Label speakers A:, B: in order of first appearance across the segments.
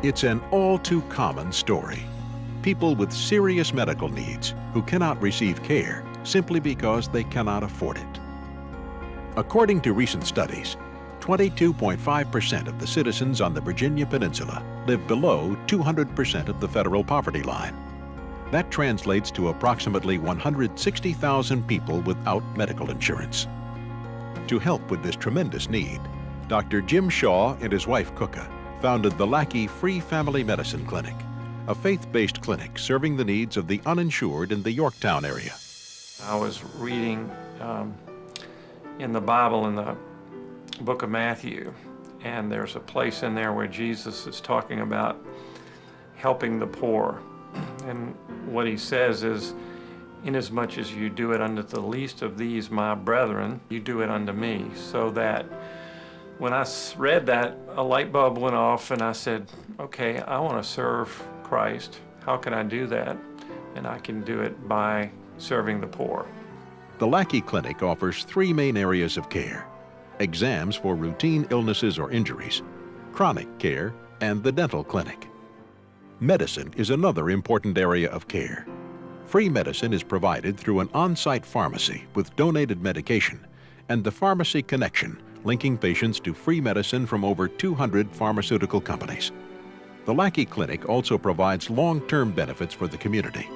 A: It's an all-too common story. People with serious medical needs who cannot receive care simply because they cannot afford it. According to recent studies, 22.5% of the citizens on the Virginia Peninsula live below 200% of the federal poverty line. That translates to approximately 160,000 people without medical insurance. To help with this tremendous need, Dr. Jim Shaw and his wife Cooka founded the Lackey Free Family Medicine Clinic, a faith-based clinic serving the needs of the uninsured in the Yorktown area.
B: I was reading in the Bible in the book of Matthew, and there's a place in there where Jesus is talking about helping the poor. And what he says is, inasmuch as you do it unto the least of these my brethren, you do it unto me. So that when I read that, a light bulb went off and I said, okay, I want to serve Christ. How can I do that? And I can do it by serving the poor.
A: The Lackey Clinic offers three main areas of care: exams for routine illnesses or injuries, chronic care, and the dental clinic. Medicine is another important area of care. Free medicine is provided through an on-site pharmacy with donated medication and the Pharmacy Connection, linking patients to free medicine from over 200 pharmaceutical companies. The Lackey Clinic also provides long-term benefits for the community.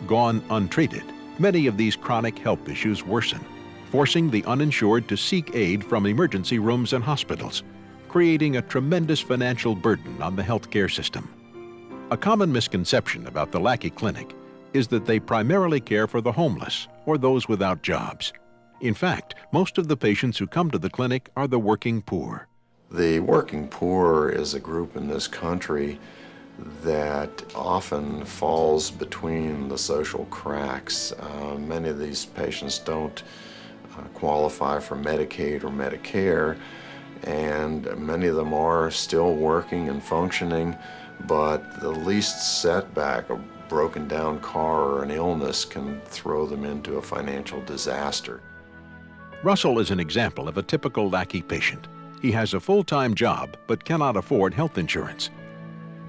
A: Gone untreated, many of these chronic health issues worsen, forcing the uninsured to seek aid from emergency rooms and hospitals, creating a tremendous financial burden on the healthcare system. A common misconception about the Lackey Clinic is that they primarily care for the homeless or those without jobs. In fact, most of the patients who come to the clinic are the working poor.
C: The working poor is a group in this country that often falls between the social cracks. Many of these patients don't qualify for Medicaid or Medicare, and many of them are still working and functioning, but the least setback, a broken down car or an illness, can throw them into a financial disaster.
A: Russell is an example of a typical Lackey patient. He has a full-time job but cannot afford health insurance.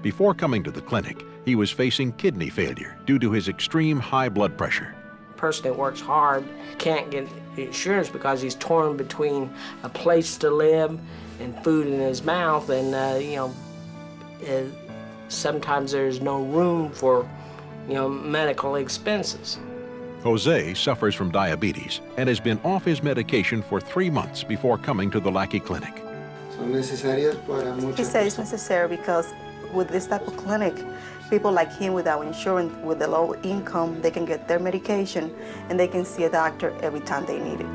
A: Before coming to the clinic, he was facing kidney failure due to his extreme high blood pressure.
D: A person that works hard can't get insurance because he's torn between a place to live and food in his mouth, and sometimes there's no room for medical expenses.
A: Jose suffers from diabetes and has been off his medication for 3 months before coming to the Lackey Clinic.
E: He said it's necessary because with this type of clinic, people like him without insurance, with a low income, they can get their medication and they can see a doctor every time they need it.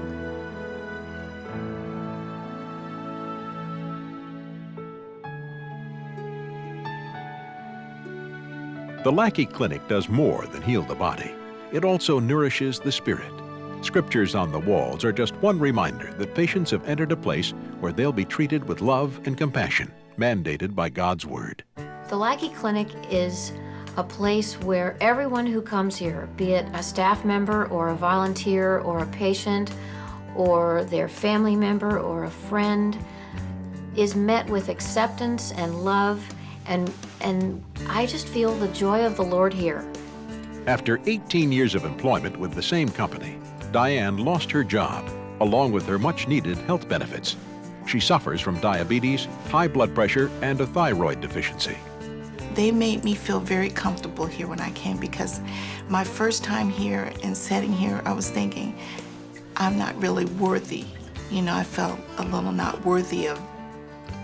A: The Lackey Clinic does more than heal the body. It also nourishes the spirit. Scriptures on the walls are just one reminder that patients have entered a place where they'll be treated with love and compassion, mandated by God's Word.
F: The Lackey Clinic is a place where everyone who comes here, be it a staff member or a volunteer or a patient or their family member or a friend, is met with acceptance and love, and I just feel the joy of the Lord here.
A: After 18 years of employment with the same company, Diane lost her job, along with her much-needed health benefits. She suffers from diabetes, high blood pressure, and a thyroid deficiency.
G: They made me feel very comfortable here when I came, because my first time here and sitting here, I was thinking, I'm not really worthy. I felt a little not worthy of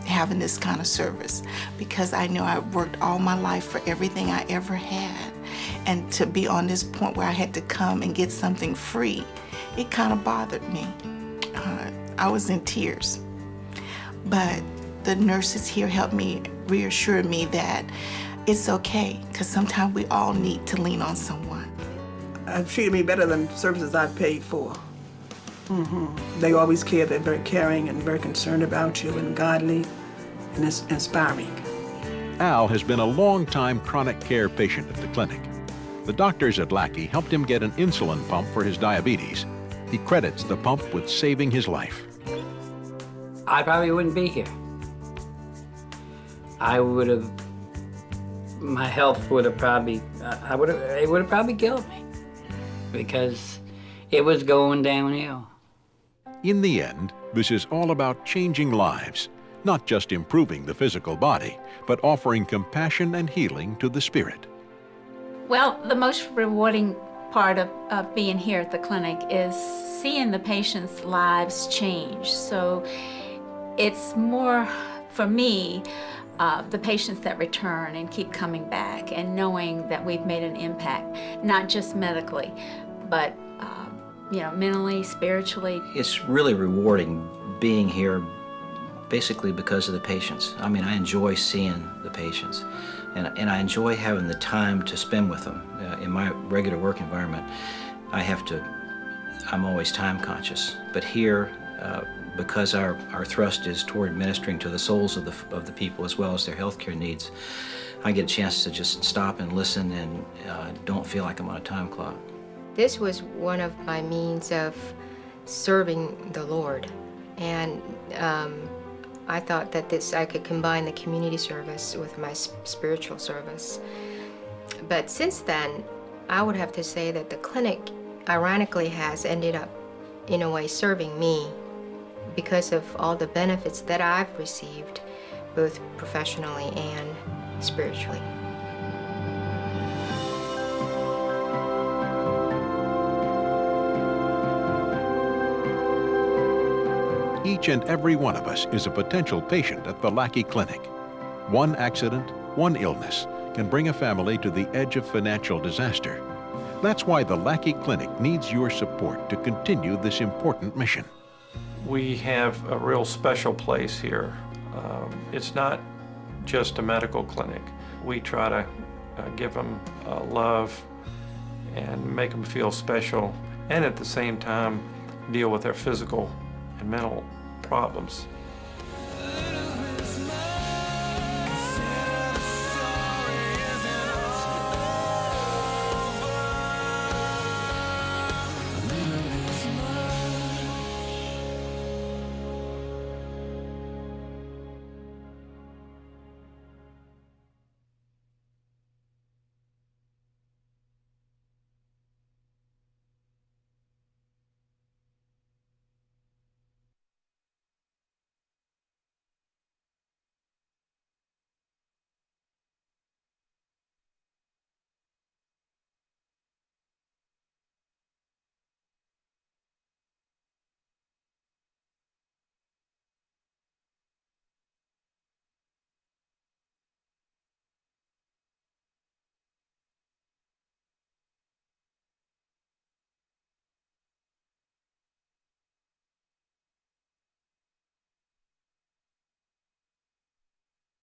G: having this kind of service, because I know I worked all my life for everything I ever had. And to be on this point where I had to come and get something free, it kind of bothered me. I was in tears. But the nurses here helped me, reassure me that it's okay, because sometimes we all need to lean on someone.
H: Treated me better than services I've paid for. They always care. They're very caring and very concerned about you, and godly, and it's inspiring.
A: Al has been a long-time chronic care patient at the clinic. The doctors at Lackey helped him get an insulin pump for his diabetes. He credits the pump with saving his life.
I: I probably wouldn't be here. I would have my health would have probably, it would have probably killed me because it was going downhill.
A: In the end, this is all about changing lives, not just improving the physical body, but offering compassion and healing to the spirit.
J: Well, the most rewarding part of being here at the clinic is seeing the patients' lives change. So it's more, for me, the patients that return and keep coming back and knowing that we've made an impact, not just medically, but mentally, spiritually.
K: It's really rewarding being here basically because of the patients. I mean, I enjoy seeing the patients, and I enjoy having the time to spend with them. In my regular work environment, I'm always time conscious. But here, because our thrust is toward ministering to the souls of the people as well as their healthcare needs, I get a chance to just stop and listen and don't feel like I'm on a time clock.
L: This was one of my means of serving the Lord, and I thought that I could combine the community service with my spiritual service. But since then, I would have to say that the clinic ironically has ended up in a way serving me because of all the benefits that I've received, both professionally and spiritually.
A: Each and every one of us is a potential patient at the Lackey Clinic. One accident, one illness can bring a family to the edge of financial disaster. That's why the Lackey Clinic needs your support to continue this important mission.
B: We have a real special place here. It's not just a medical clinic. We try to give them love and make them feel special, and at the same time deal with their physical and mental problems.